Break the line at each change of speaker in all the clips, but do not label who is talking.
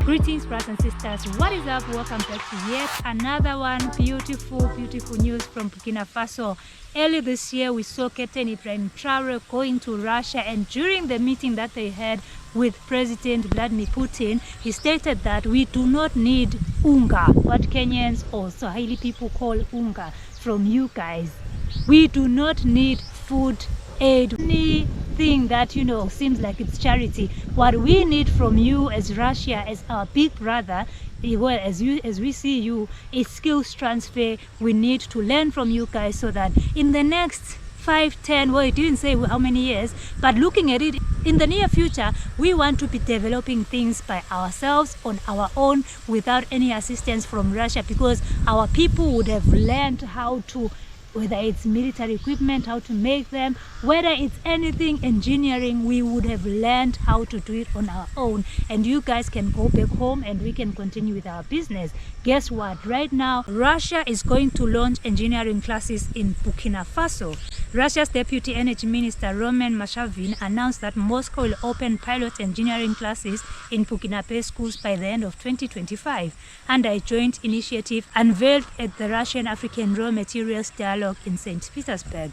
Greetings, brothers and sisters. What is up? Welcome back to yet another one. Beautiful news from Burkina Faso. Earlier this year, we saw Captain Ibrahim Traore going to Russia, and during the meeting that they had with President Vladimir Putin, he stated that we do not need unga, what Kenyans or Swahili people call unga, from you guys. We do not need food aid, anything that seems like it's charity. What we need from you as Russia, as our big brother, well, as we see you, is skills transfer. We need to learn from you guys so that in the next 5, 10, well, it didn't say how many years, but looking at it in the near future, we want to be developing things by ourselves on our own without any assistance from Russia, because our people would have learned how to, whether it's military equipment, how to make them, whether it's anything engineering, we would have learned how to do it on our own, and you guys can go back home and we can continue with our business. Guess what? Right now, Russia is going to launch engineering classes in Burkina Faso. Russia's Deputy Energy Minister Roman Mashavin announced that Moscow will open pilot engineering classes in Burkina schools by the end of 2025 under a joint initiative unveiled at the Russian-African Raw Materials Dialogue in St. Petersburg.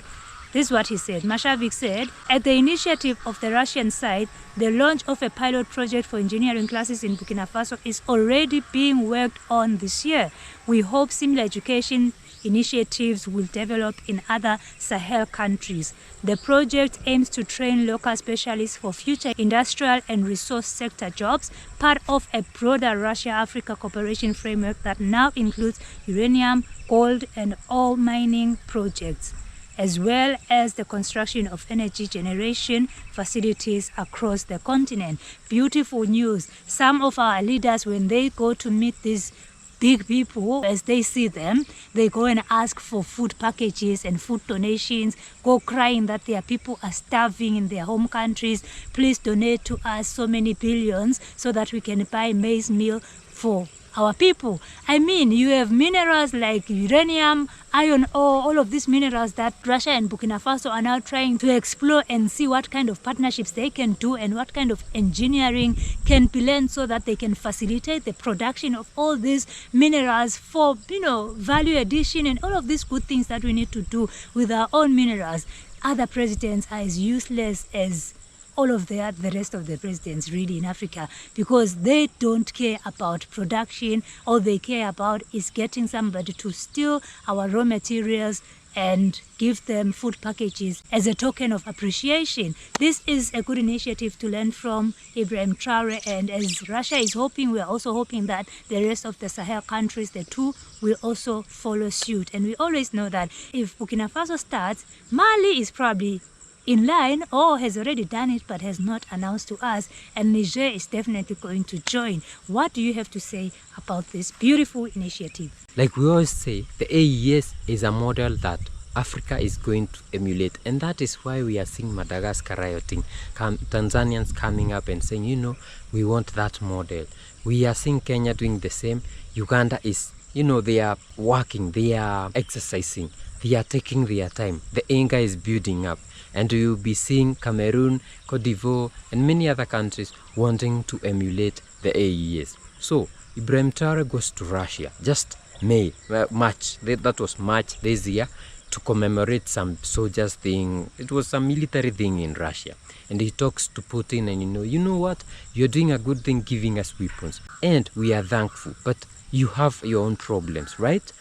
This is what he said. Mashavik said, at the initiative of the Russian side, the launch of a pilot project for engineering classes in Burkina Faso is already being worked on this year. We hope similar education initiatives will develop in other Sahel countries. The project aims to train local specialists for future industrial and resource sector jobs, part of a broader Russia-Africa cooperation framework that now includes uranium, gold, and oil mining projects, as well as the construction of energy generation facilities across the continent. Beautiful news. Some of our leaders, when they go to meet these big people, as they see them, they go and ask for food packages and food donations, go crying that their people are starving in their home countries. Please donate to us so many billions so that we can buy maize meal for our people. I mean, you have minerals like uranium, iron ore, all of these minerals that Russia and Burkina Faso are now trying to explore and see what kind of partnerships they can do and what kind of engineering can be learned so that they can facilitate the production of all these minerals for, value addition and all of these good things that we need to do with our own minerals. Other presidents are as useless as all of the rest of the presidents really in Africa, because they don't care about production. All they care about is getting somebody to steal our raw materials and give them food packages as a token of appreciation. This is a good initiative to learn from Ibrahim Traore, and as Russia is hoping, we are also hoping that the rest of the Sahel countries, the two, will also follow suit. And we always know that if Burkina Faso starts, Mali is probably in line or has already done it but has not announced to us, and Niger is definitely going to join. What do you have to say about this beautiful initiative?
Like we always say, the AES is a model that Africa is going to emulate, and that is why we are seeing Madagascar rioting, Tanzanians coming up and saying, we want that model. We are seeing Kenya doing the same. Uganda is, they are working, they are exercising, they are taking their time. The anger is building up. And you'll be seeing Cameroon, Cote d'Ivoire, and many other countries wanting to emulate the AES. So, Ibrahim Traore goes to Russia, just March, that was March this year, to commemorate some soldiers thing. It was a military thing in Russia. And he talks to Putin and you know what? You're doing a good thing giving us weapons. And we are thankful, but you have your own problems, right?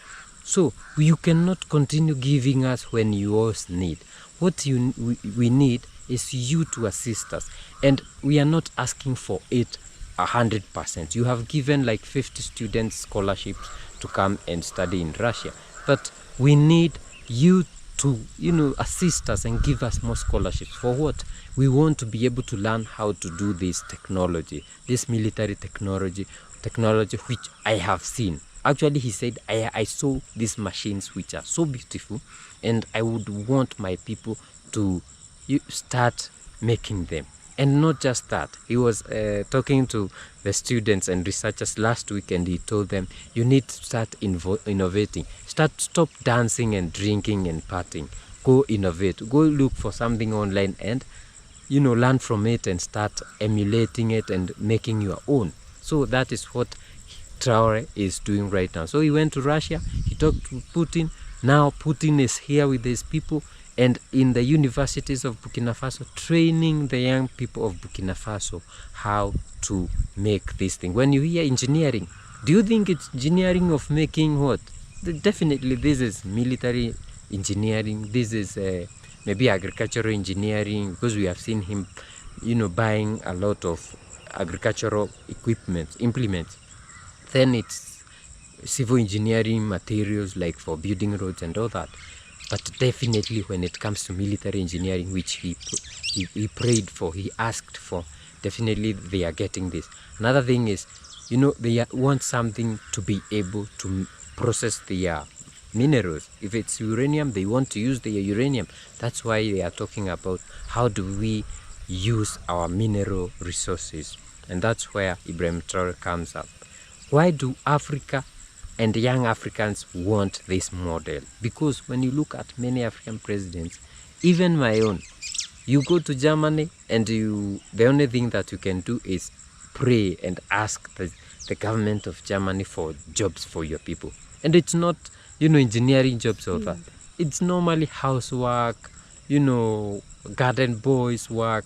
So, you cannot continue giving us when you also need. What we need is you to assist us, and we are not asking for it 100%. You have given like 50 students scholarships to come and study in Russia, but we need you to assist us and give us more scholarships. For what? We want to be able to learn how to do this technology, this military technology which I have seen. Actually, he said, I saw these machines which are so beautiful, and I would want my people to start making them. And not just that, he was talking to the students and researchers last week, and he told them, you need to start innovating. Stop dancing and drinking and partying. Go innovate. Go look for something online and, learn from it and start emulating it and making your own. So that is what Traore is doing right now. So he went to Russia, he talked to Putin. Now Putin is here with his people and in the universities of Burkina Faso, training the young people of Burkina Faso how to make this thing. When you hear engineering, do you think it's engineering of making what? Definitely this is military engineering, this is maybe agricultural engineering, because we have seen him, buying a lot of agricultural implements. Then it's civil engineering materials like for building roads and all that. But definitely when it comes to military engineering, which he prayed for, he asked for, definitely they are getting this. Another thing is, they want something to be able to process their minerals. If it's uranium, they want to use the uranium. That's why they are talking about how do we use our mineral resources. And that's where Ibrahim Traore comes up. Why do Africa and young Africans want this model? Because when you look at many African presidents, even my own, you go to Germany and the only thing that you can do is pray and ask the government of Germany for jobs for your people. And it's not, engineering jobs or that. It's normally housework, garden boys work.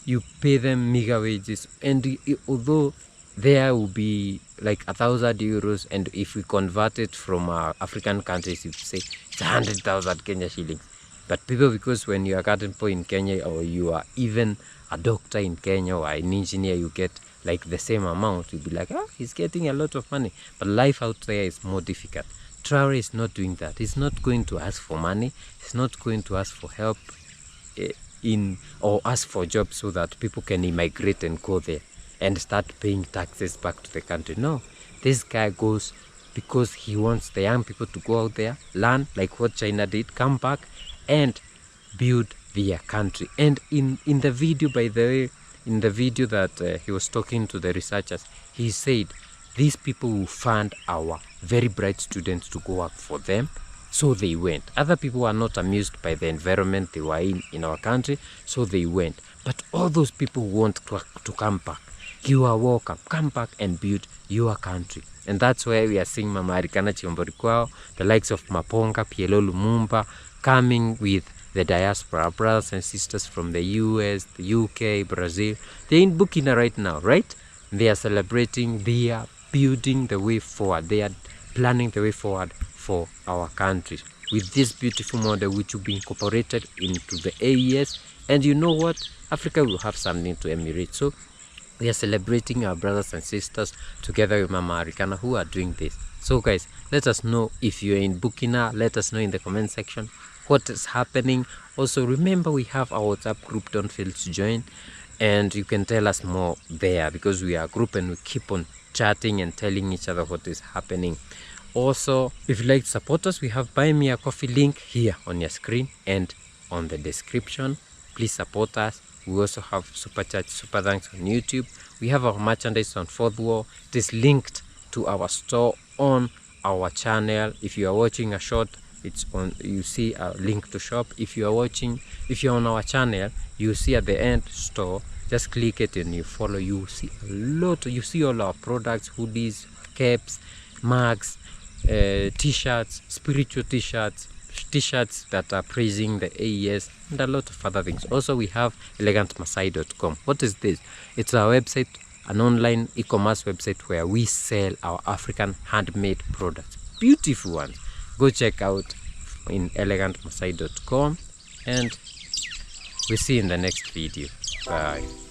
You pay them meager wages. And although there will be like 1,000 euros, and if we convert it from African countries, if you say it's 100,000 Kenya shillings. But people, because when you are a garden boy in Kenya, or you are even a doctor in Kenya or an engineer, you get like the same amount. You'll be like, he's getting a lot of money. But life out there is more difficult. Traore is not doing that. He's not going to ask for money. He's not going to ask for help or ask for jobs so that people can immigrate and go there and start paying taxes back to the country. No, this guy goes because he wants the young people to go out there, learn like what China did, come back and build their country. And in the video, by the way, in the video that he was talking to the researchers, he said these people will fund our very bright students to go work for them. So they went. Other people were not amused by the environment they were in our country, so they went. But all those people want to come back. You are welcome. Come back and build your country. And that's where we are seeing Mama Arikana Chiomborikwa, the likes of Maponga, Pielo Lumumba, coming with the diaspora, brothers and sisters from the US, the UK, Brazil. They're in Burkina right now, right? They are celebrating, they are building the way forward. They are planning the way forward for our countries with this beautiful model which will be incorporated into the AES. And you know what? Africa will have something to emulate. So we are celebrating our brothers and sisters together with Mama Arikana who are doing this. So guys, let us know if you're in Burkina. Let us know in the comment section what is happening. Also remember, we have our WhatsApp group, don't fail to join, and you can tell us more there because we are a group and we keep on chatting and telling each other what is happening. Also, if you'd like to support us, we have Buy Me a Coffee link here on your screen and on the description. Please support us. We also have Super Chat, Super Thanks on YouTube. We have our merchandise on Fourth Wall. It is linked to our store on our channel. If you are watching a short, it's on, you see a link to shop. If you're on our channel, you see at the end store. Just click it and you follow. You see a lot. You see all our products, hoodies, caps, mugs, t-shirts, spiritual t-shirts that are praising the AES, and a lot of other things. Also, we have elegantmasai.com. What is this? It's our website, an online e-commerce website where we sell our African handmade products, beautiful ones. Go check out in elegantmasai.com, and we'll see you in the next video. Bye.